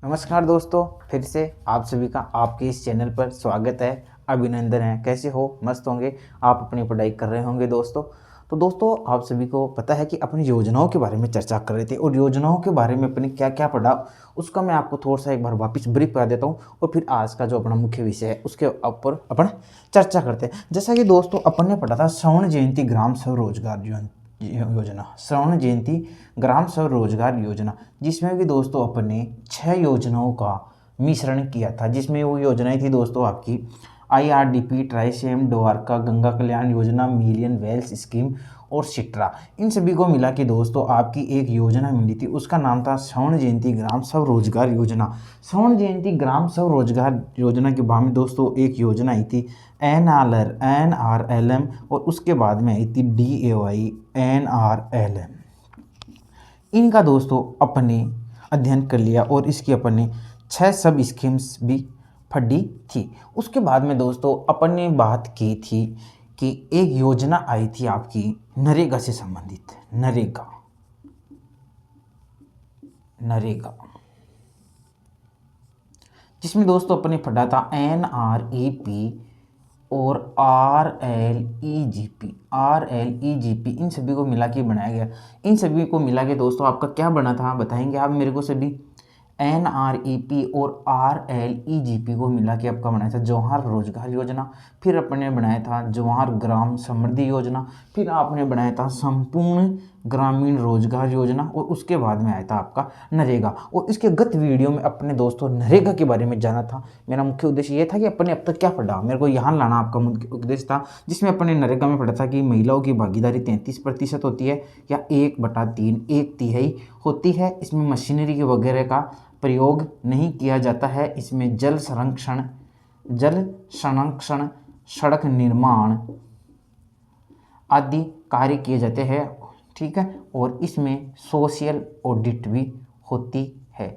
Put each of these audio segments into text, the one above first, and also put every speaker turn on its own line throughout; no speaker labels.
नमस्कार दोस्तों, फिर से आप सभी का आपके इस चैनल पर स्वागत है। अभिनंदन है। कैसे हो? मस्त होंगे। आप अपनी पढ़ाई कर रहे होंगे दोस्तों। तो दोस्तों, आप सभी को पता है कि अपनी योजनाओं के बारे में चर्चा कर रहे थे और योजनाओं के बारे में अपने क्या क्या पढ़ा उसका मैं आपको थोड़ा सा एक बार वापस ब्रीफ कर देता हूँ और फिर आज का जो अपना मुख्य विषय है उसके ऊपर अपन चर्चा करते हैं। जैसा कि दोस्तों अपन ने पढ़ा था स्वर्ण जयंती ग्राम स्वरोजगार योजना, स्वर्ण जयंती ग्राम स्वरोजगार योजना, जिसमें भी दोस्तों अपने 6 योजनाओं का मिश्रण किया था। जिसमें वो योजनाएं थी दोस्तों आपकी IRDP, ट्राइसेम, Dwarka, Ganga Kalyan Yojana, million Wales scheme और सिट्रा। इन सभी को मिला के दोस्तों आपकी एक योजना मिली थी, उसका नाम था स्वर्ण जयंती ग्राम स्वरोजगार योजना। स्वर्ण जयंती ग्राम स्वरोजगार योजना के बाद में दोस्तों एक योजना आई थी NRLM और उसके बाद में आई थी DAY NRLM। इनका दोस्तों अपने अध्ययन कर लिया और इसकी अपने 6 सब स्कीम्स भी फटी थी। उसके बाद में दोस्तों अपन ने बात की थी कि एक योजना आई थी आपकी नरेगा से संबंधित। नरेगा जिसमें दोस्तों अपन ने पढ़ा था NREP और RLEGP इन सभी को मिला के बनाया गया। इन सभी को मिला के दोस्तों आपका क्या बना था बताएंगे आप मेरे को सभी? NREP और RLEGP को मिला के आपका बनाया था जवाहर रोजगार योजना, फिर अपने बनाया था जवाहर ग्राम समृद्धि योजना, फिर आपने बनाया था संपूर्ण ग्रामीण रोजगार योजना और उसके बाद में आया था आपका नरेगा। और इसके गत वीडियो में अपने दोस्तों नरेगा के बारे में जाना था। मेरा मुख्य उद्देश्य ये था कि अपने अब तक क्या पढ़ा, मेरे को यहाँ लाना आपका मुख्य उद्देश्य था, जिसमें अपने नरेगा में पढ़ा था कि महिलाओं की भागीदारी 33% होती है या 1/3 1/3 होती है। इसमें मशीनरी के वगैरह का प्रयोग नहीं किया जाता है। इसमें जल संरक्षण, सड़क निर्माण आदि कार्य किए जाते हैं, ठीक है। और इसमें सोशल ऑडिट भी होती है।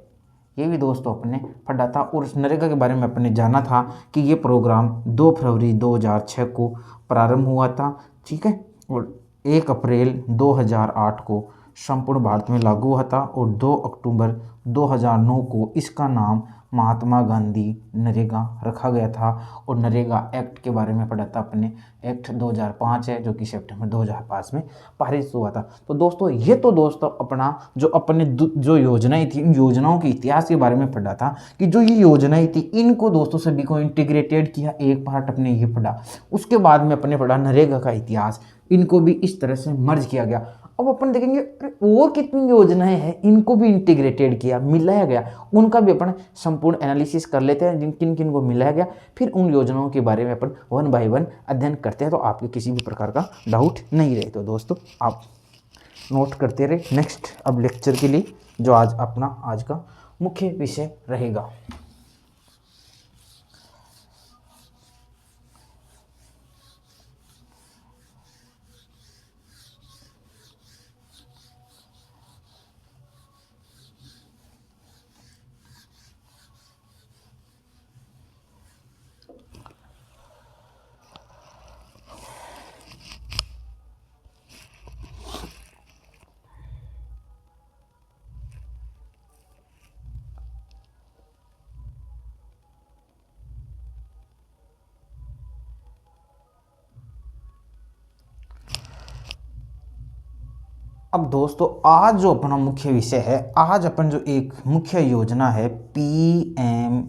ये भी दोस्तों अपने पढ़ा था। और उस नरेगा के बारे में अपने जाना था कि ये प्रोग्राम 2 फरवरी 2006 को प्रारंभ हुआ था, ठीक है। और 1 अप्रैल 2008 को संपूर्ण भारत में लागू हुआ था और 2 अक्टूबर 2009 को इसका नाम महात्मा गांधी नरेगा रखा गया था। और नरेगा एक्ट के बारे में पढ़ा था अपने, एक्ट 2005 है जो कि सितंबर 2005 में पारित हुआ था। तो दोस्तों ये तो दोस्तों अपना जो अपने जो योजनाएं थी इन योजनाओं के इतिहास के बारे में पढ़ा था कि जो ये योजनाएं थी इनको दोस्तों सभी को इंटीग्रेटेड किया, एक पार्ट अपने ये पढ़ा। उसके बाद में अपने पढ़ा नरेगा का इतिहास, इनको भी इस तरह से मर्ज किया गया। अब अपन देखेंगे और कितनी योजनाएं हैं इनको भी इंटीग्रेटेड किया, मिलाया गया, उनका भी अपन संपूर्ण एनालिसिस कर लेते हैं जिन किन किन को मिलाया गया। फिर उन योजनाओं के बारे में अपन 1 बाय 1 अध्ययन करते हैं तो आपके किसी भी प्रकार का डाउट नहीं रहे। तो दोस्तों आप नोट करते रहे नेक्स्ट अब लेक्चर के लिए जो आज अपना आज का मुख्य विषय रहेगा। अब दोस्तों आज जो अपना मुख्य विषय है, आज अपन जो एक मुख्य योजना है PMEGP,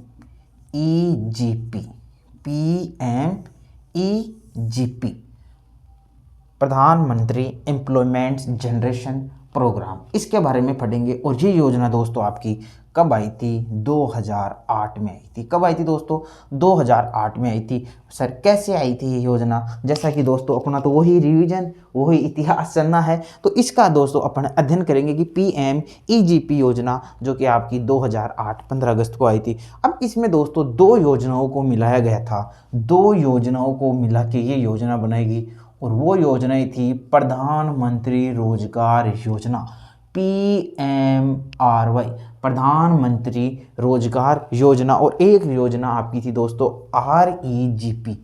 प्रधानमंत्री एम्प्लॉयमेंट जनरेशन प्रोग्राम, इसके बारे में पढ़ेंगे। और ये योजना दोस्तों आपकी कब आई थी? 2008 में आई थी। कब आई थी दोस्तों? 2008 में आई थी। सर कैसे आई थी ये योजना? जैसा कि दोस्तों अपना तो वही रिवीजन वही इतिहास चलना है तो इसका दोस्तों अपन अध्ययन करेंगे कि PMEGP योजना जो कि आपकी 2008 15 अगस्त को आई थी। अब इसमें दोस्तों 2 योजनाओं को मिलाया गया था, 2 योजनाओं को मिला के ये योजना बनाएगी और वो योजनाएं थी प्रधानमंत्री रोजगार योजना PMRY, प्रधानमंत्री रोजगार योजना। और एक योजना आपकी थी दोस्तों REGP।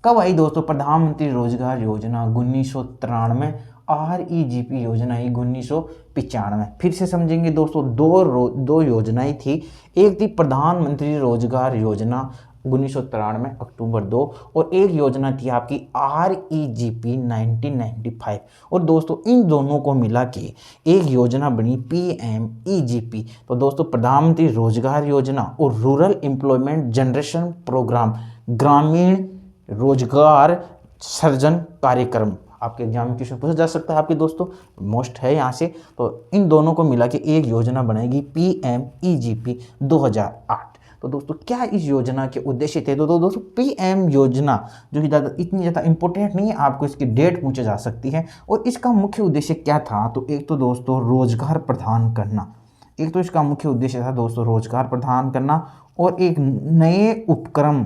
कब आई दोस्तों प्रधानमंत्री रोजगार योजना? 1993 REGP योजना आई 1995। फिर से समझेंगे दोस्तों, दो योजनाएं थी। एक थी प्रधानमंत्री रोजगार योजना 1993 अक्टूबर 2, और एक योजना थी आपकी REGP 1995। और दोस्तों इन दोनों को मिला के एक योजना बनी PMEGP। तो दोस्तों प्रधानमंत्री रोजगार योजना और रूरल एम्प्लॉयमेंट जनरेशन प्रोग्राम, ग्रामीण रोजगार सृजन कार्यक्रम। आपके एग्जाम में क्वेश्चन पूछा जा सकता है आपके दोस्तों, मोस्ट है यहाँ से। तो इन दोनों को मिला के एक योजना बनाएगी PMEGP 2008। तो दोस्तों क्या इस योजना के उद्देश्य थे? तो दोस्तों PM योजना जो कि इतनी ज़्यादा इंपॉर्टेंट नहीं है, आपको इसकी डेट पूछी जा सकती है। और इसका मुख्य उद्देश्य क्या था? तो एक तो दोस्तों रोजगार प्रदान करना, एक तो इसका मुख्य उद्देश्य था दोस्तों रोजगार प्रदान करना, और एक नए उपक्रम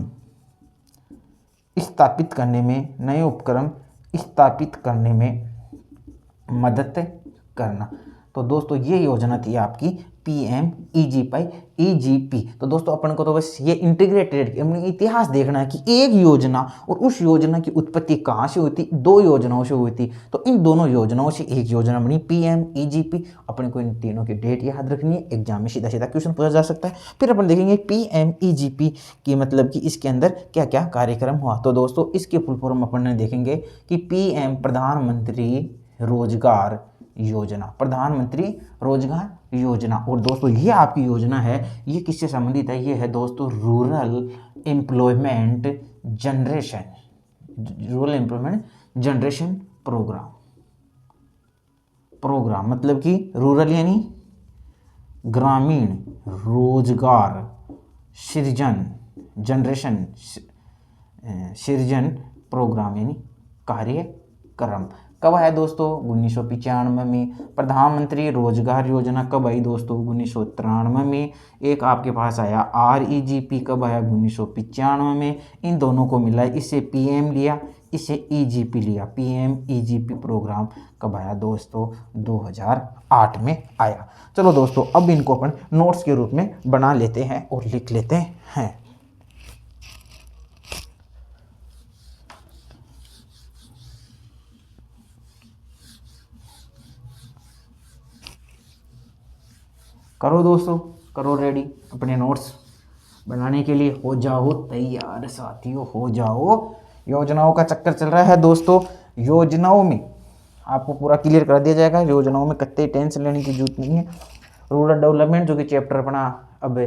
स्थापित करने में मदद करना। तो दोस्तों ये योजना थी आपकी PMEGP। तो दोस्तों अपन को तो बस ये इंटीग्रेटेड इतिहास देखना है कि एक योजना और उस योजना की उत्पत्ति कहाँ से हुई थी? दो योजनाओं से हुई थी। तो इन दोनों योजनाओं से एक योजना बनी PMEGP। अपन को इन तीनों की डेट याद रखनी है, एग्जाम में सीधा सीधा क्वेश्चन पूछा जा सकता है। फिर अपन देखेंगे PMEGP की मतलब कि इसके अंदर क्या क्या कार्यक्रम हुआ। तो दोस्तों इसके फुल फॉर्म अपन देखेंगे कि PM प्रधानमंत्री रोजगार योजना, प्रधानमंत्री रोजगार योजना। और दोस्तों ये आपकी योजना है, ये किससे संबंधित है? ये है दोस्तों रूरल एम्प्लॉयमेंट जनरेशन प्रोग्राम। मतलब कि रूरल यानी ग्रामीण रोजगार सृजन प्रोग्राम यानी कार्यक्रम। कब आया दोस्तों? 1995 में। प्रधानमंत्री रोजगार योजना कब आई दोस्तों? 1993 में। एक आपके पास आया REGP, कब आया? 1995 में। इन दोनों को मिला, इससे PM लिया, इससे EGP लिया। PMEGP प्रोग्राम कब आया दोस्तों? 2008 में आया। चलो दोस्तों अब इनको अपन नोट्स के रूप में बना लेते हैं और लिख लेते हैं। करो दोस्तों, करो रेडी अपने नोट्स बनाने के लिए। हो जाओ तैयार साथियों, हो जाओ। योजनाओं का चक्कर चल रहा है दोस्तों, योजनाओं में आपको पूरा क्लियर कर दिया जाएगा। योजनाओं में कतई टेंशन लेने की जरूरत नहीं है। रूरल डेवलपमेंट जो कि चैप्टर अपना अब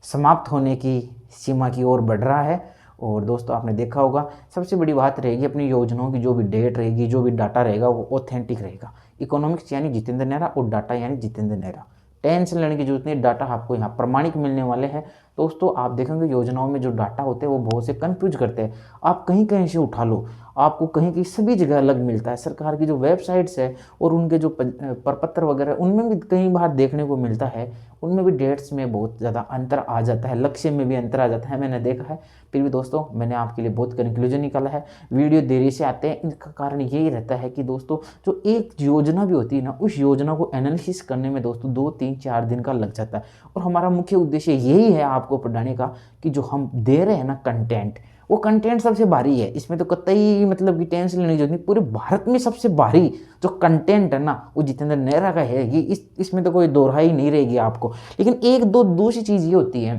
समाप्त होने की सीमा की ओर बढ़ रहा है। और दोस्तों आपने देखा होगा सबसे बड़ी बात रहेगी अपनी योजनाओं की जो भी डेट रहेगी, जो भी डाटा रहेगा वो ऑथेंटिक रहेगा। इकोनॉमिक्स यानी जितेंद्र नेहरा और डाटा यानी जितेंद्र नेहरा। टेंशन लेने की जरूरत नहीं, डाटा आपको यहाँ प्रमाणिक मिलने वाले हैं। दोस्तों आप देखेंगे योजनाओं में जो डाटा होते हैं वो बहुत से कंफ्यूज करते हैं। आप कहीं कहीं से उठा लो, आपको कहीं की सभी जगह अलग मिलता है। सरकार की जो वेबसाइट्स है और उनके जो प्रपत्र वगैरह उनमें भी कई बार देखने को मिलता है, उनमें भी डेट्स में बहुत ज़्यादा अंतर आ जाता है, लक्ष्य में भी अंतर आ जाता है, मैंने देखा है। फिर भी दोस्तों मैंने आपके लिए बहुत कंक्लूजन निकाला है। वीडियो देरी से आते हैं, इनका कारण यही रहता है कि दोस्तों जो एक योजना भी होती है ना, उस योजना को एनालिसिस करने में दोस्तों 2, 3, 4 दिन का लग जाता है। और हमारा मुख्य उद्देश्य यही है आपको पढ़ाने का कि जो हम दे रहे हैं ना कंटेंट, वो कंटेंट सबसे भारी है। इसमें तो कतई मतलब कि टेंशन लेने की जरूरत नहीं। पूरे भारत में सबसे भारी जो कंटेंट है ना वो जितेंद्र नेहरा का है। ये इसमें तो कोई दोहराई नहीं रहेगी आपको। लेकिन एक दो दूसरी चीज़ ये होती है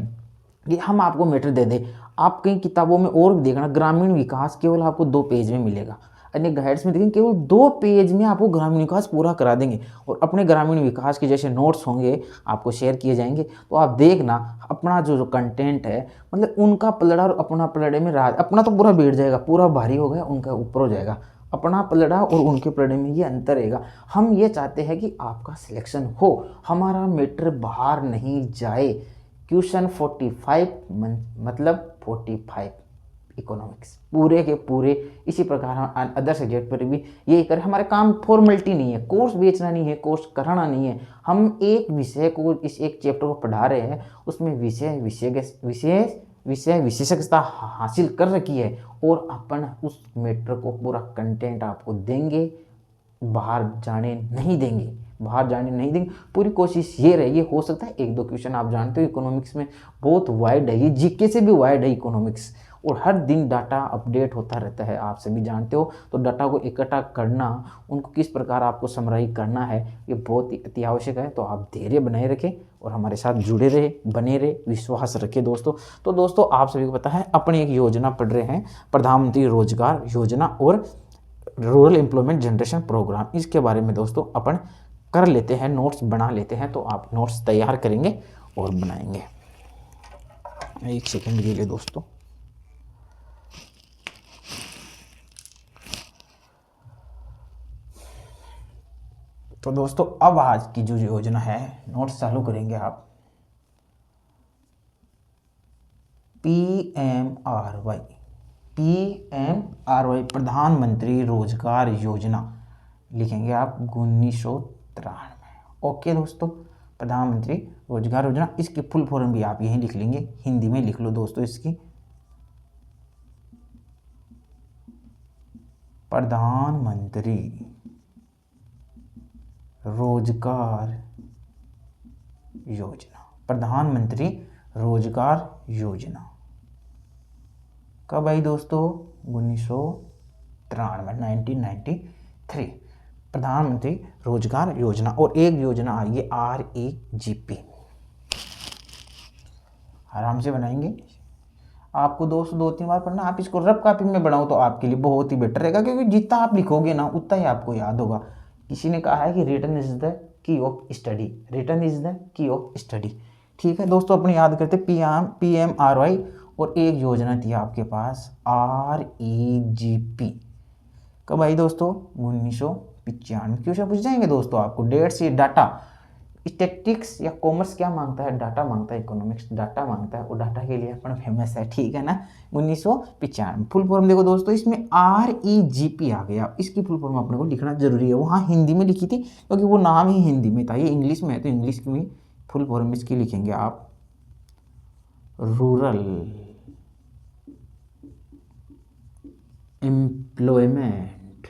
कि हम आपको मैटर दे दें, आप कई किताबों में और देखना ग्रामीण विकास केवल आपको 2 पेज में मिलेगा, अन्य गाइड्स में देखेंगे केवल 2 पेज में आपको ग्रामीण विकास पूरा करा देंगे। और अपने ग्रामीण विकास के जैसे नोट्स होंगे आपको शेयर किए जाएंगे, तो आप देखना अपना जो कंटेंट है मतलब उनका पलड़ा और अपना पलड़े में राज, अपना तो पूरा बैठ जाएगा, पूरा भारी हो गया, उनका ऊपर हो जाएगा। अपना पलड़ा और उनके पलड़े में ये अंतर रहेगा। हम ये चाहते हैं कि आपका सिलेक्शन हो, हमारा मैटर बाहर नहीं जाए। क्वेश्चन 45 मतलब 45 इकोनॉमिक्स पूरे के पूरे इसी प्रकार हम अदर सब्जेक्ट पर भी यही करें। हमारे काम फॉर्मेलिटी नहीं है, कोर्स बेचना नहीं है, कोर्स कराना नहीं है। हम एक विषय को, इस एक चैप्टर को पढ़ा रहे हैं, उसमें विशेषज्ञता हासिल कर रखी है और अपन उस मैटर को पूरा कंटेंट आपको देंगे, बाहर जाने नहीं देंगे, बाहर जाने नहीं देंगे। पूरी कोशिश ये रहेगी। हो सकता है 1-2 क्वेश्चन आप जानते हो इकोनॉमिक्स में बहुत वाइड है, ये जीके से भी वाइड है इकोनॉमिक्स, और हर दिन डाटा अपडेट होता रहता है, आप सभी जानते हो। तो डाटा को इकट्ठा करना, उनको किस प्रकार आपको समराइज करना है, ये बहुत ही अति आवश्यक है। तो आप धैर्य बनाए रखें और हमारे साथ जुड़े रहे, बने रहे, विश्वास रखें दोस्तों। तो दोस्तों आप सभी को पता है अपनी एक योजना पढ़ रहे हैं, प्रधानमंत्री रोजगार योजना और रूरल एम्प्लॉयमेंट जनरेशन प्रोग्राम। इसके बारे में दोस्तों अपन कर लेते हैं, नोट्स बना लेते हैं। तो आप नोट्स तैयार करेंगे और बनाएंगे। एक सेकंड के लिए दोस्तों। तो दोस्तों अब आज की जो योजना है, नोट्स चालू करेंगे आप। PMRY, PMRY प्रधानमंत्री रोजगार योजना लिखेंगे आप 1993। ओके दोस्तों, प्रधानमंत्री रोजगार योजना, इसकी फुल फॉर्म भी आप यहीं लिख लेंगे, हिंदी में लिख लो दोस्तों इसकी। प्रधानमंत्री रोजगार योजना, प्रधानमंत्री रोजगार योजना कब आई दोस्तों? 1993 प्रधानमंत्री रोजगार योजना। और एक योजना आई है REGP, आराम से बनाएंगे। आपको दोस्तों 2-3 बार पढ़ना, आप इसको रफ कॉपी में बनाओ तो आपके लिए बहुत ही बेटर रहेगा, क्योंकि जितना आप लिखोगे ना उतना ही आपको याद होगा। किसी ने कहा है कि written is the key of study, written is the key of study. ठीक है दोस्तों, अपने याद करते PMRY और एक योजना थी आपके पास REGP। कब आई दोस्तों? 1995। क्वेश्चन पूछ जाएंगे दोस्तों आपको डेट से। डाटा स्टैटिस्टिक्स या कॉमर्स क्या मांगता है? डाटा मांगता है, इकोनॉमिक्स डाटा मांगता है, और डाटा के लिए अपन फेमस है, ठीक है ना। 1995 फुल फॉर्म देखो दोस्तों, इसमें REGP आ गया। इसकी फुल फॉर्म अपने को लिखना जरूरी है। वहाँ हिंदी में लिखी थी क्योंकि वो नाम ही हिंदी में था, ये इंग्लिश में है तो इंग्लिश की फुल फॉर्म इसकी लिखेंगे आप रूरल एम्प्लॉयमेंट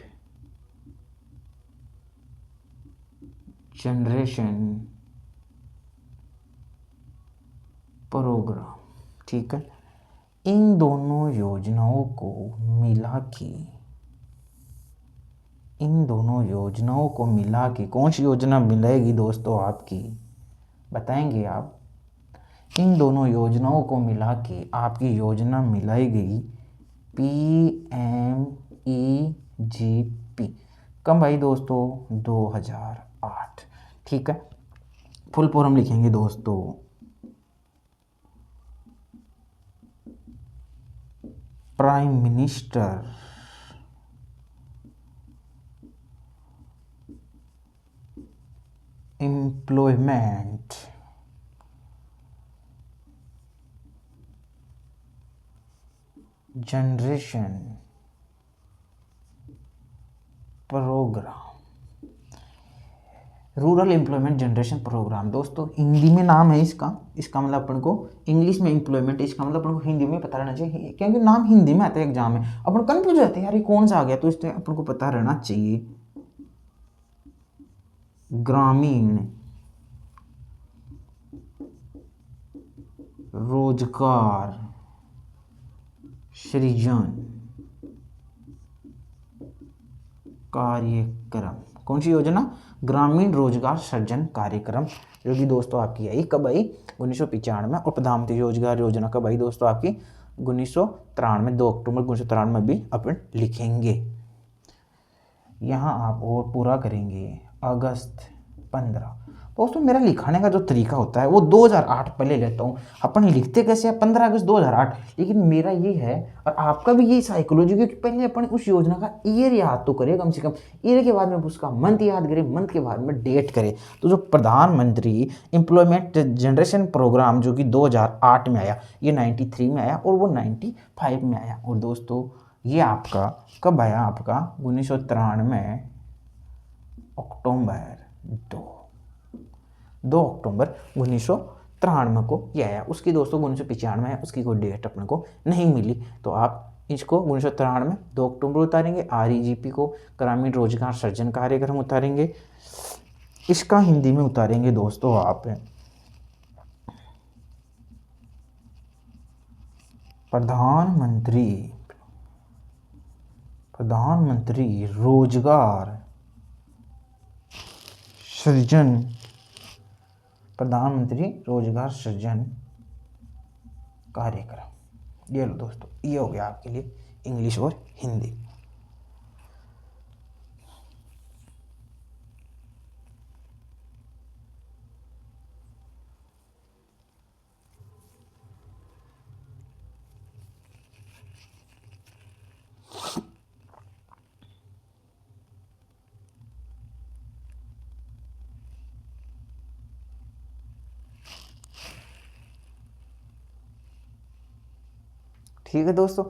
जनरेशन प्रोग्राम। ठीक है, इन दोनों योजनाओं को मिला के कौन सी योजना मिलेगी दोस्तों आपकी? बताएंगे आप। इन दोनों योजनाओं को मिला के आपकी योजना मिलाई गई PMEGP। कब आई दोस्तों? 2008। ठीक है, फुल फॉर्म लिखेंगे दोस्तों prime minister employment generation programme, rural employment generation programme. दोस्तों हिंदी में नाम है इसका मतलब अपन को इंग्लिश में एम्प्लॉयमेंट, इसका मतलब अपन को हिंदी में पता रहना चाहिए, क्योंकि नाम हिंदी में आता है एग्जाम में, अपन कंफ्यूज रहते हैं यार ये कौन सा आ गया, तो इसलिए अपन को पता रहना चाहिए। ग्रामीण रोजगार सृजन कार्यक्रम। कौन सी योजना? ग्रामीण रोजगार सृजन कार्यक्रम, जो कि दोस्तों आपकी आई कब आई? 1995। और प्रधानमंत्री रोजगार योजना कब आई दोस्तों आपकी? 1993, 2 अक्टूबर 1993 भी अपन लिखेंगे। यहाँ आप और पूरा करेंगे अगस्त 15। दोस्तों मेरा लिखाने का जो तरीका होता है वो 2008 पहले लेता हूँ। अपन लिखते कैसे हैं? 15 अगस्त 2008, लेकिन मेरा ये है और आपका भी यही साइकोलॉजी, क्योंकि पहले अपन उस योजना का ईयर याद तो करें कम से कम, ईयर के बाद में उसका मंथ याद करें, मंथ के बाद में डेट करें। तो जो प्रधानमंत्री एम्प्लॉयमेंट जनरेशन प्रोग्राम जो कि 2008 में आया, ये 93 में आया और वो 95 में आया। और दोस्तों ये आपका कब आया? आपका 1993 अक्टूबर 2 अक्टूबर 1993 को ये आया। उसकी दोस्तों 1995 है, उसकी कोई डेट अपने को नहीं मिली, तो आप इसको 1993 2 अक्टूबर उतारेंगे। REGP को ग्रामीण रोजगार सृजन कार्यक्रम उतारेंगे। इसका हिंदी में उतारेंगे दोस्तों आप प्रधानमंत्री रोजगार सृजन, प्रधानमंत्री रोजगार सृजन कार्यक्रम। ये लो दोस्तों, ये हो गया आपके लिए इंग्लिश और हिंदी। ठीक है दोस्तों,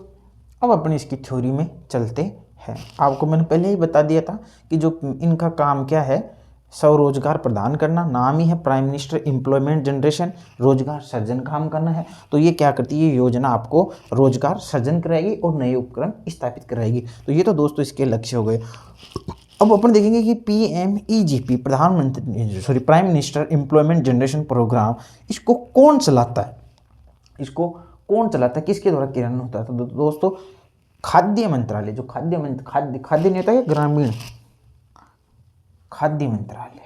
अब अपनी इसकी थ्योरी में चलते हैं। आपको मैंने पहले ही बता दिया था कि जो इनका काम क्या है, स्वरोजगार प्रदान करना, नाम ही है प्राइम मिनिस्टर एम्प्लॉयमेंट जनरेशन, रोजगार सृजन काम करना है। तो ये क्या करती है, ये योजना आपको रोजगार सृजन कराएगी और नए उपकरण स्थापित कराएगी। तो ये तो दोस्तों इसके लक्ष्य हो गए। अब अपन देखेंगे कि PMEGP, prime minister employment generation programme, इसको कौन चलाता है, इसको कौन चलाता है, किसके द्वारा क्रियान्वित होता है। तो दोस्तों खाद्य मंत्रालय, जो खाद्य नहीं होता है, ग्रामीण खाद्य मंत्रालय,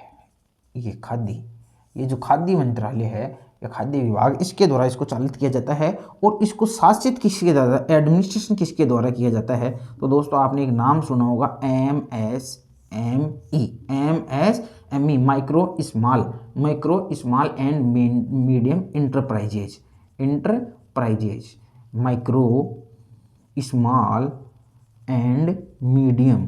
ये जो खाद्य मंत्रालय है या खाद्य विभाग, इसके द्वारा इसको चालित किया जाता है। और इसको शासित किसके द्वारा, एडमिनिस्ट्रेशन किसके द्वारा किया जाता है। तो दोस्तों आपने एक नाम सुना होगा, MSME, micro small and medium enterprises, micro small and medium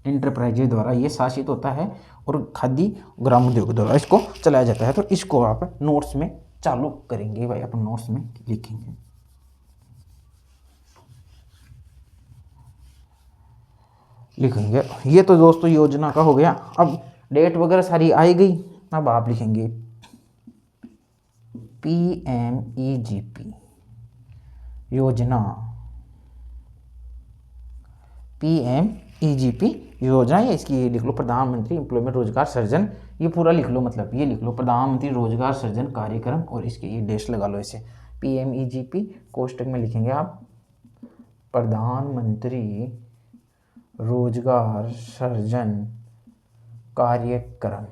enterprises द्वारा ये शासित होता है और खादी ग्राम उद्योग द्वारा इसको चलाया जाता है। तो इसको आप नोट्स में चालू करेंगे भाई, अपन नोट्स में लिखेंगे। ये तो दोस्तों योजना का हो गया। अब डेट वगैरह सारी आई गई। अब आप लिखेंगे PMEGP योजना, PMEGP योजना, या इसकी ये लिख लो प्रधानमंत्री एम्प्लॉयमेंट रोजगार सृजन, ये पूरा लिख लो, मतलब ये लिख लो प्रधानमंत्री रोजगार सृजन कार्यक्रम, और इसके ये डैश लगा लो ऐसे, PMEGP कोष्टक में लिखेंगे आप प्रधानमंत्री रोजगार सृजन कार्यक्रम,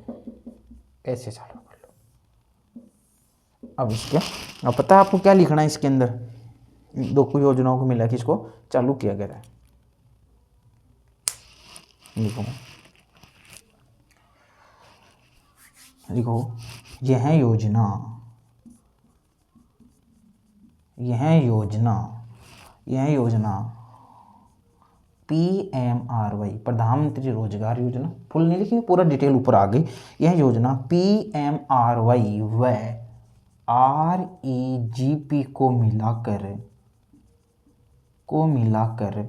ऐसे चालू कर लो। अब इसके अब पता है आपको क्या लिखना है इसके अंदर, दो योजनाओं को मिला के इसको चालू किया गया है। लिखो यह योजना PMRY, प्रधानमंत्री रोजगार योजना, फुल नहीं लिखेंगे, पूरा डिटेल ऊपर आ गई। यह योजना PMRY व REGP को मिलाकर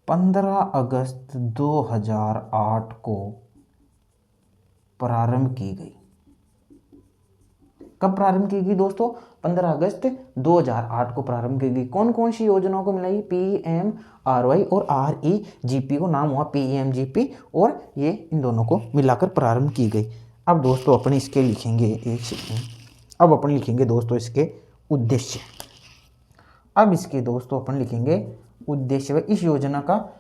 15 अगस्त 2008 को प्रारंभ की गई। कब प्रारंभ की गई दोस्तों, 15 अगस्त 2008 को प्रारंभ की गई। कौन कौन सी योजनाओं को मिलाई, PMRY और REGP को नाम हुआ PMGP, और ये इन दोनों को मिलाकर प्रारंभ की गई। अब दोस्तों अपने इसके लिखेंगे, एक सेकंड, अब अपन लिखेंगे दोस्तों इसके उद्देश्य। अब इसके दोस्तों अपन लिखेंगे उद्देश्य, इस योजना का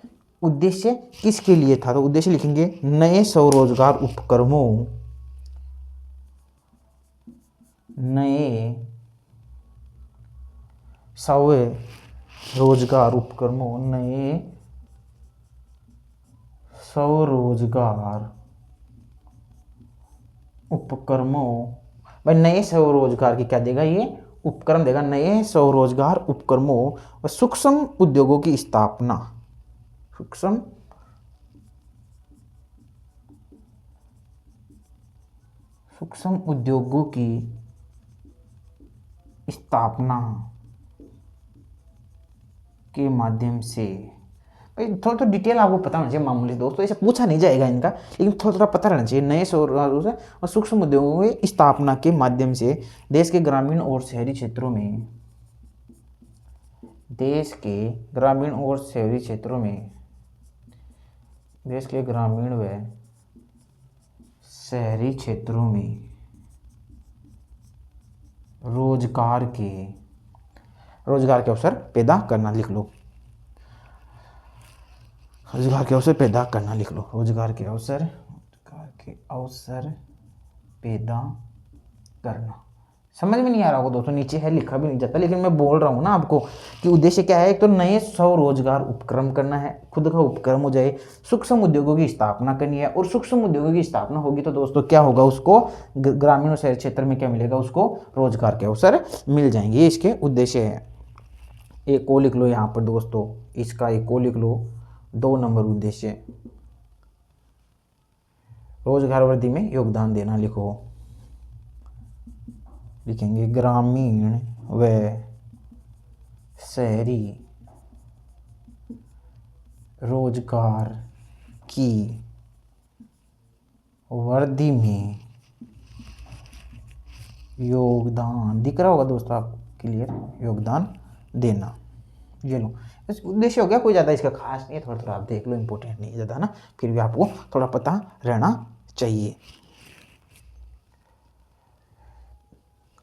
उद्देश्य किसके लिए था। तो उद्देश्य लिखेंगे नए स्वरोजगार उपक्रमों, नए स्वरोजगार उपक्रमों, भाई नए स्वरोजगार की क्या देगा, ये उपक्रम देगा, नए स्वरोजगार उपक्रमों और सूक्ष्म उद्योगों की स्थापना, सूक्ष्म उद्योगों की स्थापना के माध्यम से। थोड़ा तो डिटेल आपको पता होना चाहिए, मामूली दोस्तों ऐसे पूछा नहीं जाएगा इनका, लेकिन थोड़ा थोड़ा पता रहना चाहिए। नए और सूक्ष्म उद्योगों की स्थापना के माध्यम से देश के ग्रामीण और शहरी क्षेत्रों में, देश के ग्रामीण व शहरी क्षेत्रों में रोजगार के अवसर पैदा करना, लिख लो। रोजगार के अवसर पैदा करना, लिख लो। रोजगार के अवसर पैदा करना। समझ में नहीं आ रहा होगा दोस्तों, नीचे है, लिखा भी नहीं जाता, लेकिन मैं बोल रहा हूँ ना आपको कि उद्देश्य क्या है। एक तो नए स्वरोजगार उपक्रम करना है, खुद का उपक्रम हो जाए, सूक्ष्म उद्योगों की स्थापना करनी है। और सूक्ष्म उद्योगों की स्थापना होगी तो दोस्तों क्या होगा, उसको ग्रामीण और शहरी क्षेत्र में क्या मिलेगा, उसको रोजगार के अवसर मिल जाएंगे। ये इसके उद्देश्य है। एक को लिख लो यहाँ पर दोस्तों, इसका एक को लिख लो, 2 नंबर उद्देश्य, रोजगार वृद्धि में योगदान देना, लिखो। लिखेंगे ग्रामीण व शहरी रोजगार की वृद्धि में योगदान, दिख रहा होगा दोस्तों आप, क्लियर, योगदान देना। ये लो, इस उद्देश्य हो गया, कोई ज़्यादा इसका खास नहीं है, थोड़ा थोड़ा आप देख लो, इंपॉर्टेंट नहीं है ज़्यादा ना, फिर भी आपको थोड़ा पता रहना चाहिए।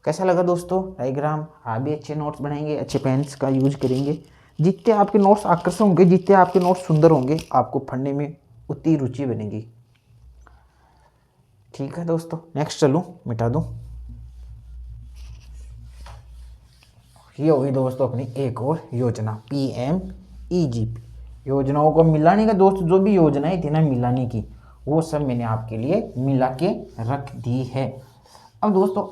कैसा लगा दोस्तों डायग्राम? आप भी अच्छे नोट्स बनाएंगे, अच्छे पेन्स का यूज करेंगे। जितने आपके नोट्स आकर्षक होंगे, जितने आपके नोट्स सुंदर होंगे, आपको पढ़ने में उतनी रुचि बनेगी। ठीक है दोस्तों, नेक्स्ट चलूँ, मिटा दूँ। ये होगी दोस्तों अपनी एक और योजना, PMEGP। योजनाओं को मिलाने का दोस्त, जो भी योजनाएं थी ना मिलाने की, वो सब मैंने आपके लिए मिला के रख दी है। अब दोस्तों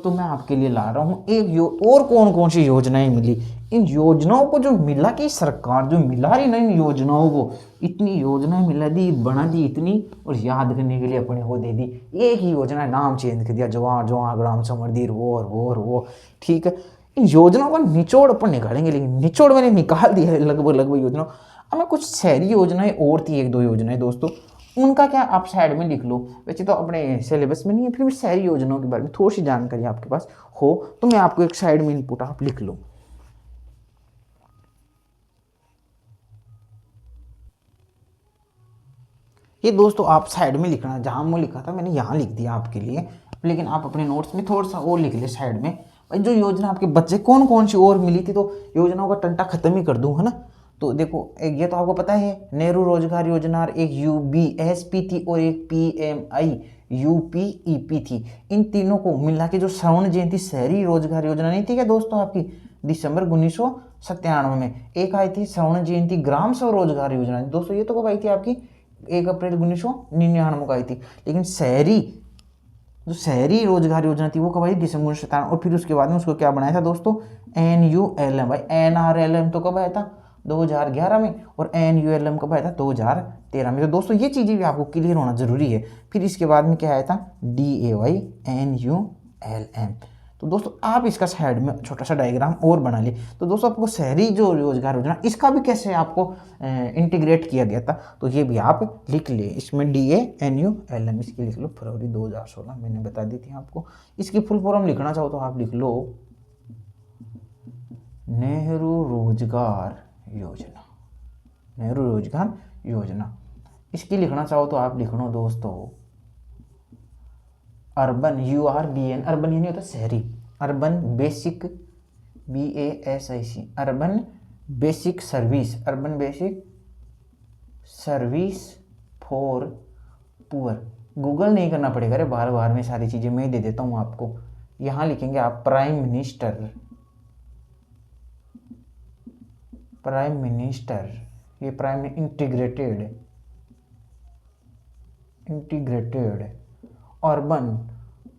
मैं आपके लिए ला रहा हूँ और कौन कौन सी योजनाएं मिली। इन योजनाओं को जो मिला कि सरकार जो मिला रही ना, इन योजनाओं को इतनी योजनाएं मिला दी, बना दी इतनी, और याद करने के लिए अपने को दे दी। एक ही योजना, नाम चेंज कर दिया, जवाहर ग्राम समृद्धि वो और वो। ठीक है, इन योजनाओं का निचोड़ अपन निकालेंगे, लेकिन निचोड़ मैंने निकाल दिया है लगभग योजना। अब मैं कुछ शहरी योजनाएं और थी, 1-2 योजनाएं दोस्तों, उनका क्या आप साइड में लिख लो। वैसे तो अपने सिलेबस में नहीं है, फिर भी शहरी योजनाओं के बारे में थोड़ी सी जानकारी आपके पास हो तो मैं आपको एक साइड में इनपुट आप लिख लो। ये दोस्तों आप साइड में लिखना, जहां मैं लिखा था मैंने यहाँ लिख दिया आपके लिए, लेकिन आप अपने नोट्स में थोड़ा सा और लिख ले साइड में। भाई जो योजना आपके बच्चे कौन कौन सी और मिली थी, तो योजनाओं का टंटा खत्म ही कर दूं, है ना। तो देखो, एक ये तो आपको पता है नेहरू रोजगार योजना, एक UBSP थी और एक PMIUPEP थी। इन तीनों को मिला के जो स्वर्ण जयंती शहरी रोजगार योजना नहीं थी क्या दोस्तों आपकी, दिसंबर 1997 में एक आई थी स्वर्ण जयंती ग्राम स्वरोजगार योजना दोस्तों। ये तो कब आई थी आपकी, 1 अप्रैल 1999 को आई थी। लेकिन जो शहरी रोजगार योजना थी वो कब आई, दिसंबर 1997। और फिर उसके बाद में उसको क्या बनाया था दोस्तों, NULM। भाई NRLM तो कब आया था, 2011 में, और NULM कब आया था, 2013 में। तो दोस्तों ये चीज़ें भी आपको क्लियर होना जरूरी है। फिर इसके बाद में क्या आया था, DAY NULM। तो दोस्तों आप इसका साइड में छोटा सा डायग्राम और बना लिए। तो दोस्तों आपको शहरी जो रोजगार योजना, इसका भी कैसे आपको इंटीग्रेट किया गया था, तो ये भी आप लिख लिए। इसमें DANULM इसकी लिख लो, फरवरी 2016 मैंने बता दी थी आपको। इसकी फुल फॉर्म लिखना चाहो तो आप लिख लो, नेहरू रोजगार योजना। नेहरू रोजगार योजना इसकी लिखना चाहो तो आप लिख लो दोस्तों, अर्बन URBN, अर्बन ये नहीं होता शहरी, urban basic BASIC, urban basic service, urban basic service for poor. Google नहीं करना पड़ेगा, अरे बार बार में सारी चीज़ें मैं दे देता हूँ आपको। यहाँ लिखेंगे आप प्राइम मिनिस्टर, ये प्राइम इंटीग्रेटेड अर्बन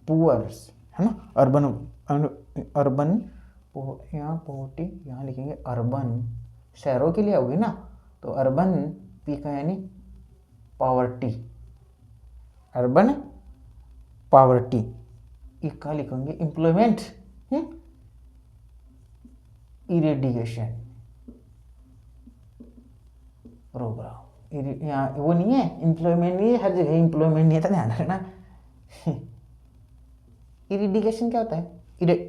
पुअर्स, है ना। अर्बन यहाँ पोवर्टी, यहाँ लिखेंगे अर्बन, शहरों के लिए होगी ना, तो अर्बन पी का यानी पॉवर्टी, अर्बन पॉवर्टी। इसका लिखेंगे एम्प्लॉयमेंट इरेडिकेशन प्रोग्राम। यहाँ वो नहीं है, एम्प्लॉयमेंट नहीं है, हर जगह एम्प्लॉयमेंट नहीं है, ध्यान रखना। इरिडिकेशन क्या होता है,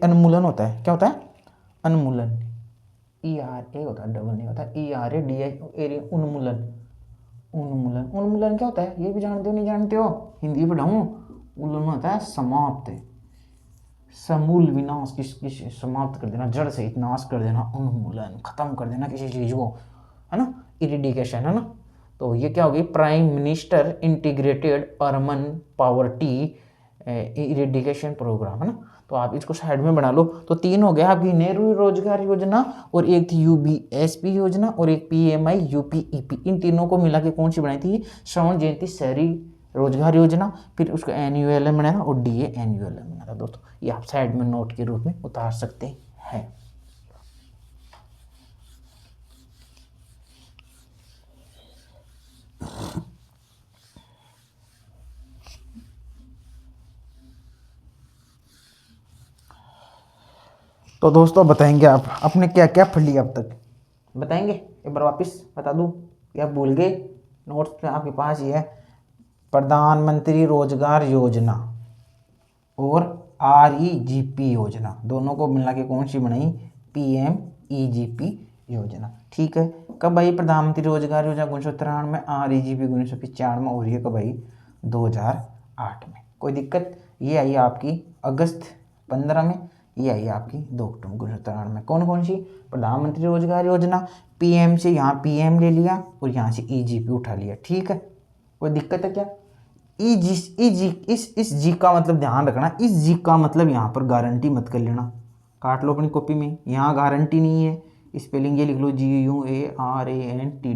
उन्मूलन होता है। क्या होता है, उन्मूलन। ERA होता है, डबल नहीं होता, ERADI, एरिया, उन्मूलन। उन्मूलन, उन्मूलन क्या होता है ये भी जानते हो नहीं जानते हो, हिंदी पढ़ाऊँ। उन्मूलन होता है समाप्त, समूल विनाश, किस समाप्त कर देना, जड़ से नाश कर देना, उन्मूलन, खत्म कर देना किसी चीज़ को, है ना, इरिडिकेशन, है ना। तो ये क्या होगी, prime minister integrated urban poverty eradication programme, है ना। तो आप इसको साइड में बना लो। तो 3 हो गया आपकी नेहरू रोजगार योजना, और एक थी UBSP योजना, और एक PMI UPEP। इन तीनों को मिला के कौन सी बनाई थी, स्वर्ण जयंती शहरी रोजगार योजना। फिर उसका NULM बनाया और DA NULM बनाया। दोस्तों ये आप साइड में नोट के रूप में उतार सकते हैं। तो दोस्तों बताएंगे आप आपने क्या क्या पढ़ लिया अब तक, बताएंगे एक बार वापस बता दूं या भूल गए। नोट्स में आपके पास ये है, प्रधानमंत्री रोजगार योजना और REGP योजना, दोनों को मिला के कौन सी बनाई, PMEGP योजना। ठीक है, कब आई प्रधानमंत्री रोजगार योजना 1993 में, REGP 1995 में, और ये कब आई 2008 में। कोई दिक्कत, ये आई आपकी अगस्त 15 में, ये आई आपकी 2 अक्टूबर 1993 में। कौन कौन सी, प्रधानमंत्री रोजगार योजना, PM से यहाँ PM ले लिया और यहाँ से EGP उठा लिया। ठीक है, कोई दिक्कत है क्या, इस जी का मतलब ध्यान रखना, इस जी का मतलब यहाँ पर गारंटी मत कर लेना, काट लो अपनी कॉपी में, यहाँ गारंटी नहीं है, स्पेलिंग ये लिख लो GUARANTEE,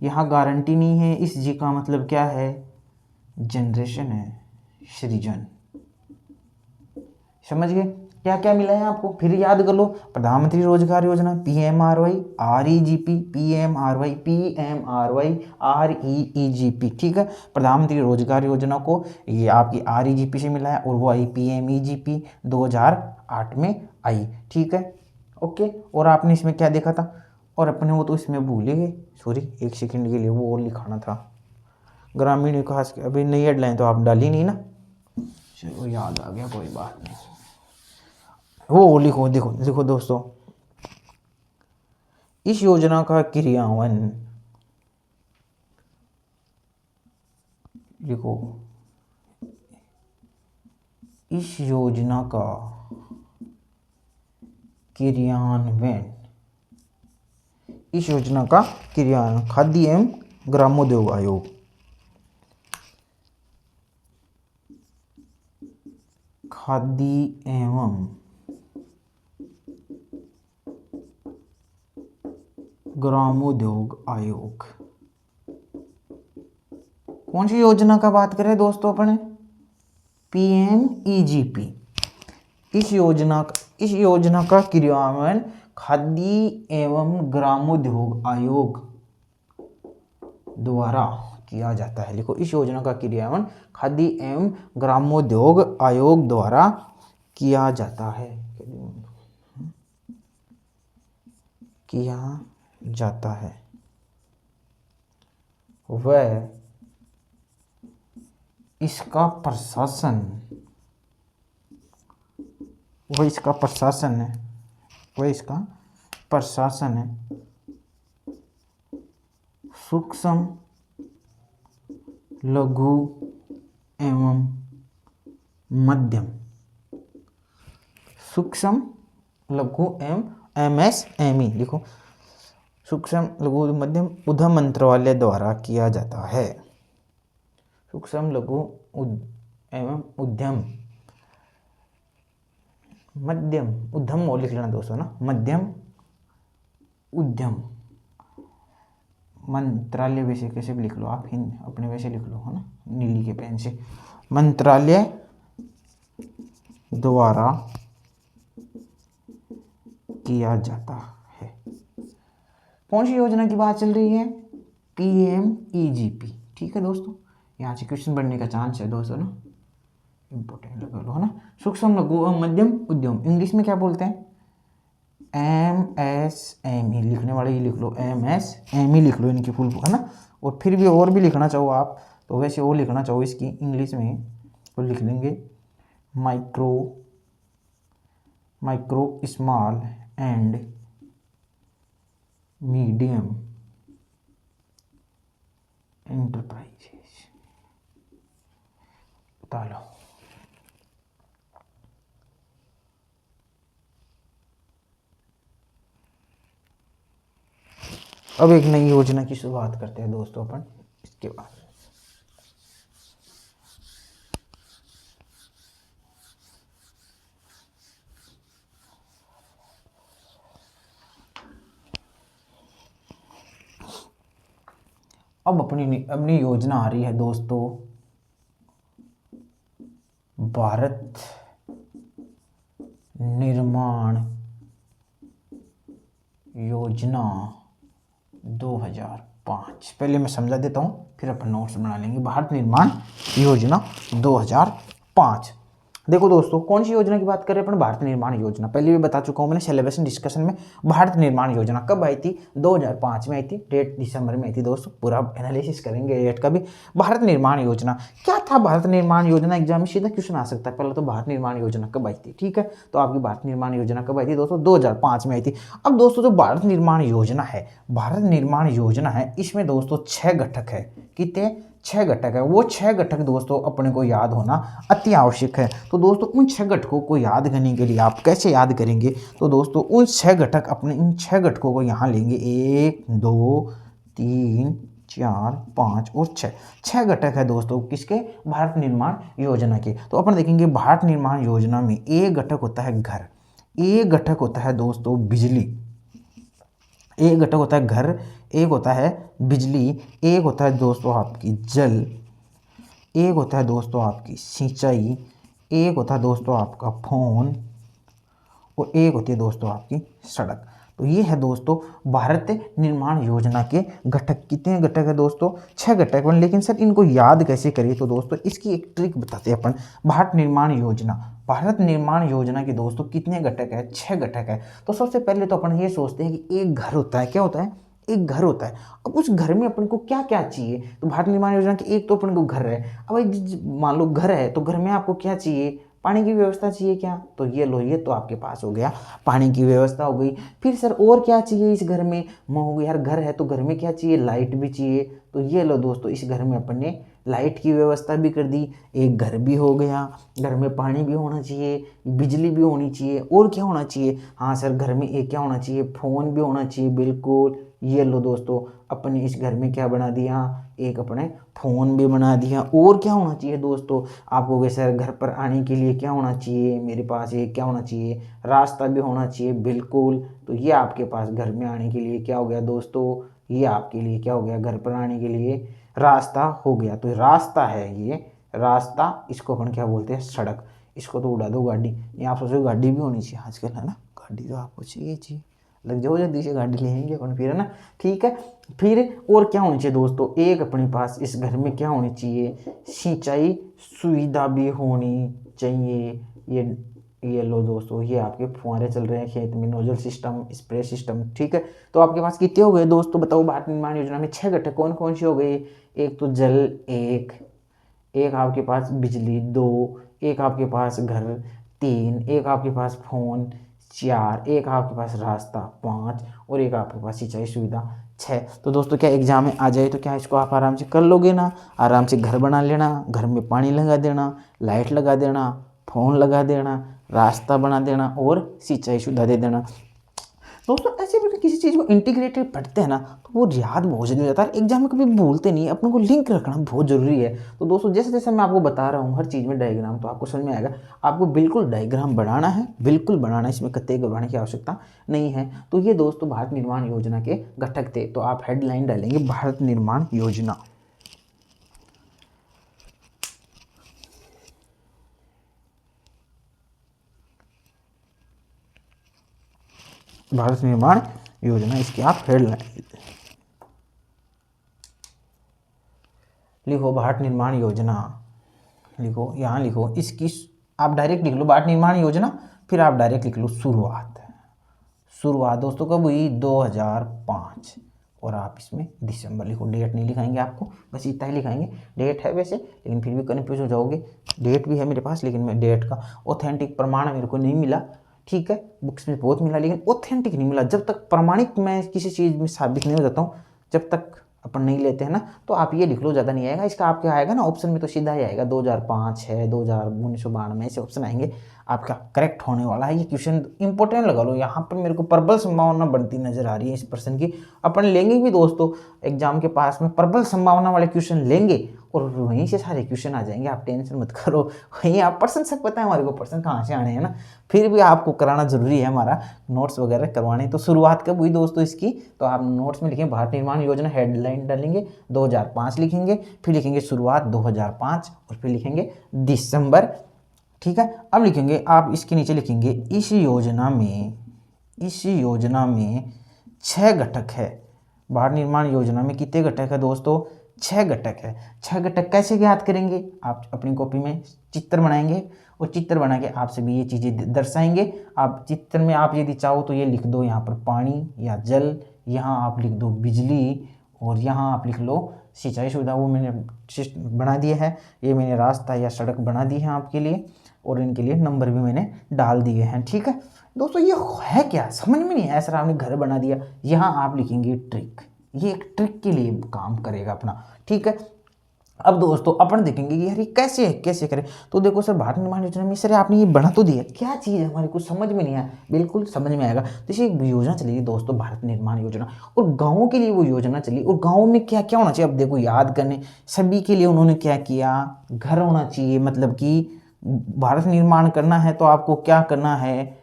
यहाँ गारंटी नहीं है। इस जी का मतलब क्या है, जनरेशन है, सृजन। समझ गए, क्या क्या मिला है आपको, फिर याद कर लो, प्रधानमंत्री रोजगार योजना PMRY, REGP, PMRY, PMRY, REEGP। ठीक है, प्रधानमंत्री रोजगार योजना को ये आपकी REGP से मिला है, और वो आई PMEGP 2008 में आई। ठीक है, ओके। और आपने इसमें क्या देखा था, और अपने वो तो इसमें भूले गए, सॉरी 1 सेकंड के लिए वो और लिखाना था, ग्रामीण विकास के, अभी नई हेडलाइन तो आप डाली नहीं ना, चलो याद आ गया, कोई बात नहीं। वो लिखो, देखो देखो दोस्तों, इस योजना का क्रियान्वयन, लिखो, इस योजना का क्रियान्वयन, इस योजना का क्रियान्वयन खाद्य एवं ग्रामोद्योग आयोग, खाद्य एवं ग्रामोद्योग आयोग। कौन सी योजना का बात करें दोस्तों अपने, PMEGP। इस योजना का क्रियान्वयन खाद्य एवं ग्रामोद्योग आयोग द्वारा किया जाता है। लिखो, इस योजना का क्रियान्वयन खाद्य एवं ग्रामोद्योग आयोग द्वारा किया जाता है, किया जाता है। वह इसका प्रशासन, वह इसका प्रशासन है, वह इसका प्रशासन है सूक्ष्म लघु एवं मध्यम, सूक्ष्म लघु एवं MSME, लिखो, सूक्ष्म लघु मध्यम उद्यम मंत्रालय द्वारा किया जाता है। सूक्ष्म लघु एवं उद्यम, मध्यम उद्यम और लिख लेना दोस्तों ना, मध्यम उद्यम मंत्रालय, वैसे कैसे भी लिख लो आप, अपने वैसे लिख लो, है ना, नीली के पेन से, मंत्रालय द्वारा किया जाता है। कौन सी योजना की बात चल रही है, PMEGP। ठीक है दोस्तों, यहाँ से क्वेश्चन बनने का चांस है दोस्तों ना, इंपॉर्टेंट लगा लो, है ना। सूक्ष्म लघु एवं मध्यम उद्यम, इंग्लिश में क्या बोलते हैं, MSME, लिखने वाले ही लिख लो, MSME लिख लो, इनकी फुल, है ना। और फिर भी और भी लिखना चाहो आप तो वैसे और लिखना चाहो इसकी इंग्लिश में तो लिख लेंगे micro small and medium enterprises डालो। अब एक नई योजना की शुरुआत करते हैं दोस्तों अपन इसके बाद। अब अपनी योजना आ रही है दोस्तों, भारत निर्माण योजना 2005। पहले मैं समझा देता हूँ, फिर अपन नोट्स बना लेंगे। भारत निर्माण योजना 2005। देखो दोस्तों, कौन सी योजना की बात कर रहे हैं अपन? भारत निर्माण योजना। पहले भी बता चुका हूँ मैंने सिलेबस डिस्कशन में। भारत निर्माण योजना कब आई थी? 2005 में आई थी। डेट दिसंबर में आई थी दोस्तों। पूरा एनालिसिस करेंगे डेट का भी। भारत निर्माण योजना क्या था? भारत निर्माण योजना एग्जाम में सीधा क्वेश्चन आ सकता है। पहले तो भारत निर्माण योजना कब आई थी, ठीक है? तो आपकी भारत निर्माण योजना कब आई थी दोस्तों? 2005 में आई थी। अब दोस्तों जो भारत निर्माण योजना है, भारत निर्माण योजना है, इसमें दोस्तों 6 घटक है। कितने? 6 घटक है। वो 6 घटक दोस्तों अपने को याद होना अति आवश्यक है। तो दोस्तों उन 6 घटकों को याद करने के लिए आप कैसे याद करेंगे? तो दोस्तों उन 6 घटक, अपने इन 6 घटकों को यहाँ लेंगे। 1 2 3 4 5 और 6। 6 घटक है दोस्तों किसके? भारत निर्माण योजना के। तो अपन देखेंगे भारत निर्माण योजना में एक घटक होता है घर, एक घटक होता है दोस्तों बिजली, एक घटक होता है घर, एक होता है बिजली, एक होता है दोस्तों आपकी जल, एक होता है दोस्तों आपकी सिंचाई, एक होता है दोस्तों आपका फोन, और एक होती है दोस्तों आपकी सड़क। तो ये है दोस्तों भारत निर्माण योजना के घटक। कितने घटक है दोस्तों? 6 घटक। लेकिन सर इनको याद कैसे करिए? तो दोस्तों इसकी एक ट्रिक बताते हैं अपन। भारत निर्माण योजना, भारत निर्माण योजना के दोस्तों कितने घटक है? 6 घटक है। तो सबसे पहले तो अपन ये सोचते हैं कि एक घर होता है। क्या होता है? एक घर होता है। अब उस घर में अपन को क्या क्या चाहिए? तो भारत निर्माण योजना के एक तो अपन को घर है। अब मान लो घर है, तो घर में आपको क्या चाहिए? पानी की व्यवस्था चाहिए क्या? तो ये लो, ये तो आपके पास हो गया, पानी की व्यवस्था हो गई। फिर सर और क्या चाहिए इस घर में? मैं हो गया यार घर है तो घर में क्या चाहिए? लाइट भी चाहिए। तो ये लो दोस्तों, इस घर में अपन ने लाइट की व्यवस्था भी कर दी। एक घर भी हो गया, घर में पानी भी होना चाहिए, बिजली भी होनी चाहिए, और क्या होना चाहिए? हाँ सर घर में एक क्या होना चाहिए? फ़ोन भी होना चाहिए। बिल्कुल, ये लो दोस्तों, अपने इस घर में क्या बना दिया? एक अपने फ़ोन भी बना दिया। और क्या होना चाहिए दोस्तों? आप कहोगे सर घर पर आने के लिए क्या होना चाहिए? मेरे पास एक क्या होना चाहिए? रास्ता भी होना चाहिए। बिल्कुल, तो ये आपके पास घर में आने के लिए क्या हो गया दोस्तों? ये आपके लिए क्या हो गया? घर पर आने के लिए रास्ता हो गया। तो रास्ता है ये रास्ता, इसको अपन क्या बोलते हैं? सड़क। इसको तो उड़ा दो गाड़ी। ये आप सोचो गाड़ी भी होनी चाहिए आजकल, है ना? गाड़ी तो आपको चाहिए, लग जाओ जल्दी से, गाड़ी लेंगे अपन फिर, है ना? ठीक है। फिर और क्या होनी चाहिए दोस्तों? एक अपने पास इस घर में क्या होनी चाहिए? सिंचाई सुविधा भी होनी चाहिए। ये लो दोस्तों, ये आपके फुहारे चल रहे हैं खेत में, नोजल सिस्टम, स्प्रे सिस्टम, ठीक है। तो आपके पास कितने हो गए दोस्तों? बताओ, भारत निर्माण योजना में 6 घटक कौन कौन से हो गए? एक तो जल, एक आपके पास बिजली, 2, एक आपके पास घर, 3, एक आपके पास फोन, 4, एक आपके पास रास्ता, 5, और एक आपके पास सिंचाई सुविधा, 6। तो दोस्तों क्या एग्जाम में आ जाए तो क्या इसको आप आराम से कर लोगे ना? आराम से घर बना लेना, घर में पानी लगा देना, लाइट लगा देना, फ़ोन लगा देना, रास्ता बना देना, और सिंचाई सुविधा दे देना। दोस्तों ऐसे भी किसी चीज़ को इंटीग्रेटेड पढ़ते हैं ना, तो वो याद बहुत जल्दी हो जाता है। एग्जाम में कभी भूलते नहीं, अपने को लिंक रखना बहुत ज़रूरी है। तो दोस्तों जैसे जैसे मैं आपको बता रहा हूँ हर चीज़ में डायग्राम, तो आपको समझ में आएगा। आपको बिल्कुल डायग्राम बनाना है, बिल्कुल बनाना है, इसमें कतई घबराने की आवश्यकता नहीं है। तो ये दोस्तों भारत निर्माण योजना के घटक थे। तो आप हेडलाइन डालेंगे भारत निर्माण योजना। भारत निर्माण योजना, इसकी आप हेडलाइन लिखो। भारत निर्माण योजना लिखो, यहाँ लिखो, इसकी आप डायरेक्ट लिख लो भारत निर्माण योजना, फिर आप डायरेक्ट लिख लो शुरुआत। शुरुआत दोस्तों कब हुई? 2005, और आप इसमें दिसंबर लिखो। डेट नहीं लिखाएंगे आपको, बस इतना ही लिखाएंगे। डेट है वैसे, लेकिन फिर भी कन्फ्यूज हो जाओगे। डेट भी है मेरे पास, लेकिन मैं डेट का ऑथेंटिक प्रमाण मेरे को नहीं मिला, ठीक है, बुक्स में बहुत मिला, लेकिन ऑथेंटिक नहीं मिला। जब तक प्रमाणिक मैं किसी चीज़ में साबित नहीं हो जाता हूँ, जब तक अपन नहीं लेते हैं ना, तो आप ये लिख लो, ज़्यादा नहीं आएगा। इसका आपके आएगा ना ऑप्शन में तो सीधा ही आएगा 2005 है, 1992 ऐसे ऑप्शन आएंगे, आपका करेक्ट होने वाला है। ये क्वेश्चन इंपॉर्टेंट लगा लो। यहाँ पर मेरे को प्रबल संभावना बनती नजर आ रही है इस प्रश्न की। अपन लेंगे भी दोस्तों एग्जाम के पास में प्रबल संभावना वाले क्वेश्चन लेंगे, और वहीं से सारे क्वेश्चन आ जाएंगे, आप टेंशन मत करो। वहीं आप पर्सन सब पता है हमारे को पर्सन कहाँ से आने हैं ना, फिर भी आपको कराना जरूरी है, हमारा नोट्स वगैरह करवाने। तो शुरुआत कब हुई दोस्तों इसकी, तो आप नोट्स में लिखेंगे भारत निर्माण योजना, हेडलाइन डालेंगे 2005 लिखेंगे, फिर लिखेंगे शुरुआत 2005 और फिर लिखेंगे दिसंबर। ठीक है, अब लिखेंगे आप इसके नीचे लिखेंगे इस योजना में 6 घटक है। भारत निर्माण योजना में कितने घटक है दोस्तों, 6 घटक है। 6 घटक कैसे ज्ञात करेंगे, आप अपनी कॉपी में चित्र बनाएंगे और चित्र बना के आप सभी ये चीज़ें दर्शाएंगे। आप चित्र में आप यदि चाहो तो ये लिख दो यहाँ पर पानी या जल, यहाँ आप लिख दो बिजली, और यहाँ आप लिख लो सिंचाई सुविधा, वो मैंने बना दिया है। ये मैंने रास्ता या सड़क बना दी है आपके लिए, और इनके लिए नंबर भी मैंने डाल दिए हैं। ठीक है दोस्तों, ये है क्या समझ में नहीं आया सर, आपने घर बना दिया। यहाँ आप लिखेंगे ट्रिक, ये एक ट्रिक के लिए काम करेगा अपना। ठीक है, अब दोस्तों अपन देखेंगे कि यार ये कैसे करें। तो देखो सर, भारत निर्माण योजना में सर आपने ये बना तो दिया, क्या चीज़ है हमारे को समझ में नहीं आया, बिल्कुल समझ में आएगा। जैसे एक योजना चली दोस्तों भारत निर्माण योजना, और गाँवों के लिए वो योजना चली, और गाँव में क्या क्या होना चाहिए, अब देखो याद करने सभी के लिए उन्होंने क्या किया, घर होना चाहिए। मतलब कि भारत निर्माण करना है तो आपको क्या करना है,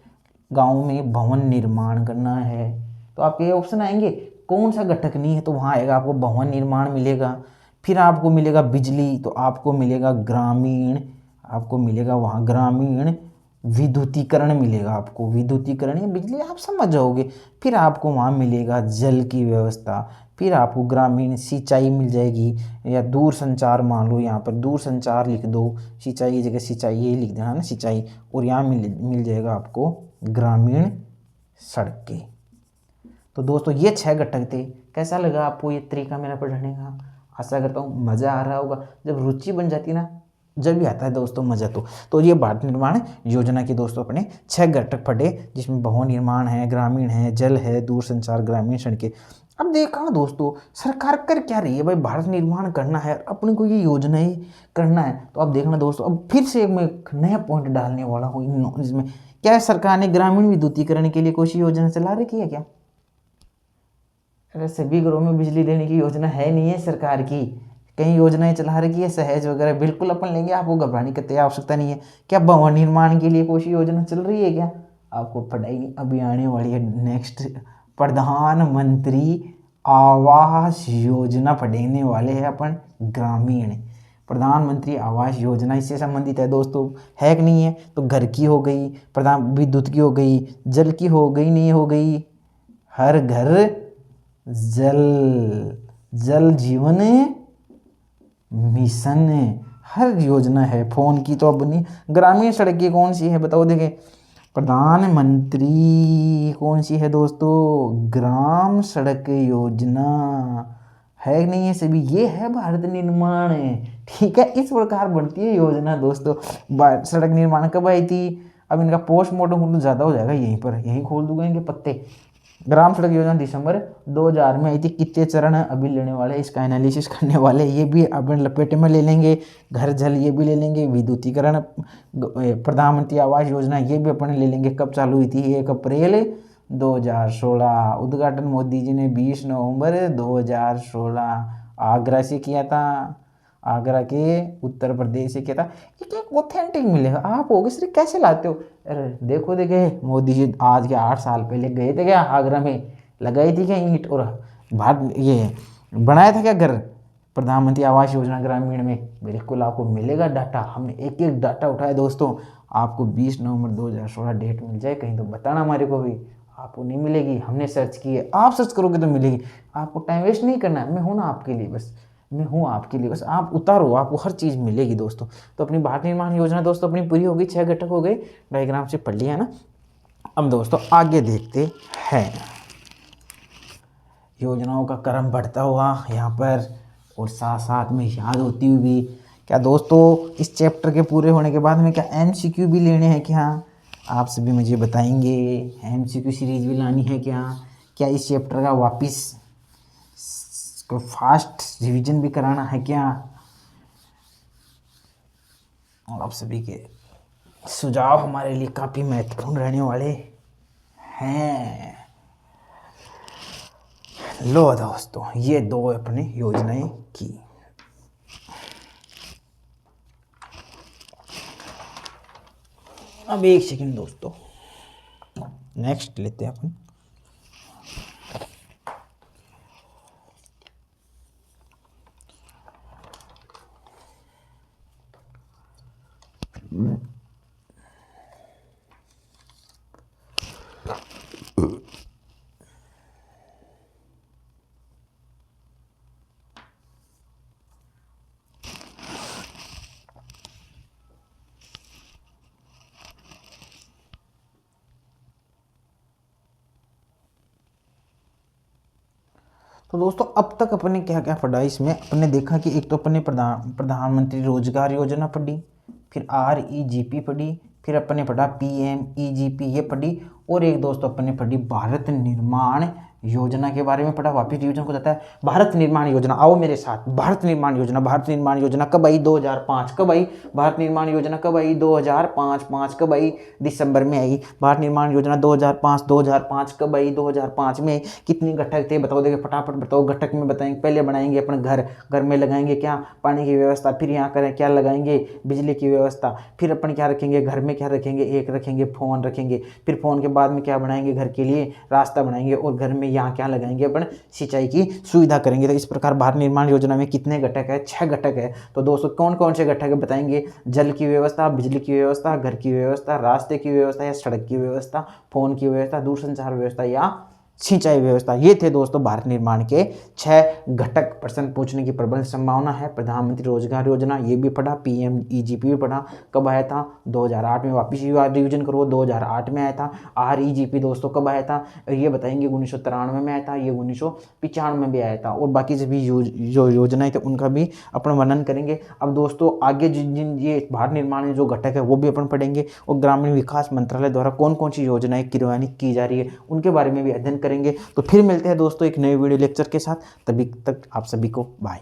गाँव में भवन निर्माण करना है। तो आपके ये ऑप्शन आएंगे, कौन सा घटक नहीं है तो वहाँ आएगा आपको भवन निर्माण मिलेगा, फिर आपको मिलेगा बिजली, तो आपको मिलेगा ग्रामीण, आपको मिलेगा वहाँ ग्रामीण विद्युतीकरण मिलेगा, आपको विद्युतीकरण या बिजली आप समझ जाओगे। फिर आपको वहाँ मिलेगा जल की व्यवस्था, फिर आपको ग्रामीण सिंचाई मिल जाएगी, या दूर संचार मान लो, यहाँ पर दूर संचार लिख दो, सिंचाई की जगह सिंचाई ये लिख देना ना सिंचाई, और यहाँ मिल जाएगा आपको ग्रामीण सड़कें। तो दोस्तों ये 6 घटक थे। कैसा लगा आपको ये तरीका मेरा पढ़ने का, आशा करता हूँ मज़ा आ रहा होगा। जब रुचि बन जाती है ना, जब भी आता है दोस्तों मज़ा। तो ये भारत निर्माण योजना के दोस्तों अपने 6 घटक पढ़े, जिसमें भवन निर्माण है, ग्रामीण है, जल है, दूर संचार, ग्रामीण सड़कें। अब देखा ना दोस्तों, सरकार कर क्या रही है भाई, भारत निर्माण करना है, अपने को ये योजना ही करना है। तो अब देखना दोस्तों, अब फिर से मैं एक नया पॉइंट डालने वाला हूँ इसमें। क्या है, सरकार ने ग्रामीण विद्युतीकरण के लिए कोई योजना चला रखी है क्या? अरे सभी घरों में बिजली देने की योजना है नहीं है सरकार की, कई योजनाएं चला रखी है सहज वगैरह, बिल्कुल अपन लेंगे, आपको घबराने की आवश्यकता नहीं है। क्या भवन निर्माण के लिए कोई योजना चल रही है क्या? आपको पढ़ाई अभी आने वाली है नेक्स्ट, प्रधानमंत्री आवास योजना पढ़ने वाले हैं अपन, ग्रामीण प्रधानमंत्री आवास योजना इससे संबंधित है दोस्तों, है कि नहीं है? तो घर की हो गई, प्रधान विद्युत की हो गई, जल की हो गई, नहीं हो गई, हर घर जल जीवन मिशन, हर योजना है। फोन की तो अब नहीं। ग्रामीण सड़क की कौन सी है बताओ, देखें प्रधानमंत्री कौन सी है दोस्तों, ग्राम सड़क योजना है नहीं है सभी, ये है भारत निर्माण। ठीक है, इस प्रकार बनती है योजना दोस्तों। सड़क निर्माण कब आई थी, अब इनका पोस्टमार्टम ज़्यादा हो जाएगा, यहीं पर यहीं खोल दूंगा इनके पत्ते। ग्राम सड़क योजना दिसंबर 2000 में आई थी। कितने चरण अभी लेने वाले, इसका एनालिसिस करने वाले, ये भी अपन लपेटे में ले लेंगे। घर जल ये भी ले लेंगे, विद्युतीकरण, प्रधानमंत्री आवास योजना ये भी अपन ले लेंगे। कब चालू हुई थी, 1 अप्रैल 2016। उद्घाटन मोदी जी ने 20 नवंबर 2016 आगरा से किया था, आगरा के उत्तर प्रदेश से किया था। एक ऑथेंटिक मिलेगा। आप होगे सर कैसे लाते हो, अरे देखो देखे मोदी जी आज के 8 साल पहले गए थे क्या आगरा में, लगाई थी क्या ईंट, और भारत ये बनाया था क्या घर, प्रधानमंत्री आवास योजना ग्रामीण में। बिल्कुल आपको मिलेगा डाटा, हमने एक एक डाटा उठाया दोस्तों। आपको 20 नवंबर 2016 डेट मिल जाए कहीं तो बताना हमारे को भी, आपको नहीं मिलेगी, हमने सर्च की है, आप सर्च करोगे तो मिलेगी। आपको टाइम वेस्ट नहीं करना है, मैं हूँ ना आपके लिए, बस मैं हूँ आपके लिए, बस आप उतारो, आपको हर चीज़ मिलेगी दोस्तों। तो अपनी भारत निर्माण योजना दोस्तों अपनी पूरी होगी, 6 घटक हो गए, डायग्राम से पढ़ लिया है ना। अब दोस्तों आगे देखते हैं, योजनाओं का क्रम बढ़ता हुआ यहाँ पर, और साथ साथ में याद होती हुई भी। क्या दोस्तों इस चैप्टर के पूरे होने के बाद में क्या MCQ भी लेने हैं क्या? आप सभी मुझे बताएंगे MCQ सीरीज भी लानी है क्या, क्या इस चैप्टर का वापस को फास्ट रिवीजन भी कराना है क्या। और आप सभी के सुझाव हमारे लिए काफ़ी महत्वपूर्ण रहने वाले हैं। लो दोस्तों, ये 2 अपने योजनाएं की। अब एक सेकंड दोस्तों, नेक्स्ट लेते हैं अपन। तो दोस्तों अब तक अपने क्या क्या पढ़ा इसमें, अपने देखा कि एक तो अपने प्रधानमंत्री रोजगार योजना पढ़ी, फिर REGP पढ़ी, फिर अपने पढ़ा PMEGP ये पढ़ी, और एक दोस्तों अपने पढ़ी भारत निर्माण योजना के बारे में पढ़ा। वापिस रिवीजन को जाता है, भारत निर्माण योजना, आओ मेरे साथ। भारत निर्माण योजना, भारत निर्माण योजना कब आई? 2005। कब आई भारत निर्माण योजना? कब आई? 2005 कब आई? दिसंबर में आई। भारत निर्माण योजना 2005 कब आई? 2005 में। कितने घटक थे बताओ, देखिए फटाफट बताओ। घटक में बताएंगे, पहले बनाएंगे अपने घर में लगाएंगे क्या? पानी की व्यवस्था। फिर यहाँ करें क्या लगाएंगे? बिजली की व्यवस्था। फिर अपन क्या रखेंगे घर में? क्या रखेंगे? एक रखेंगे फोन रखेंगे। फिर फोन के बाद में क्या बनाएंगे? घर के लिए रास्ता बनाएंगे। और घर में यहाँ क्या लगाएंगे अपन? सिंचाई की सुविधा करेंगे। तो इस प्रकार भारत निर्माण योजना में कितने घटक है? 6 घटक है। तो दोस्तों कौन कौन से घटक है बताएंगे? जल की व्यवस्था, बिजली की व्यवस्था, घर की व्यवस्था, रास्ते की व्यवस्था या सड़क की व्यवस्था, फोन की व्यवस्था, दूरसंचार व्यवस्था या सिंचाई व्यवस्था। ये थे दोस्तों भारत निर्माण के 6 घटक। प्रश्न पूछने की प्रबल संभावना है। प्रधानमंत्री रोजगार योजना ये भी पढ़ा, PMEGP भी पढ़ा। कब आया था? 2008 में। वापिस रिवीजन करो, 2008 में आया था। REGP दोस्तों कब आया था? ये बताएंगे 1993 में आया था, ये 1995 में भी आया था। और बाकी सभी जो योजनाएं थे उनका भी अपन वर्णन करेंगे। अब दोस्तों आगे जिन ये भारत निर्माण में जो घटक है वो भी अपन पढ़ेंगे। और ग्रामीण विकास मंत्रालय द्वारा कौन कौन सी योजनाएं क्रियान्वित की जा रही है उनके बारे में भी अध्ययन करेंगे। तो फिर मिलते हैं दोस्तों एक नए वीडियो लेक्चर के साथ। तभी तक आप सभी को बाय।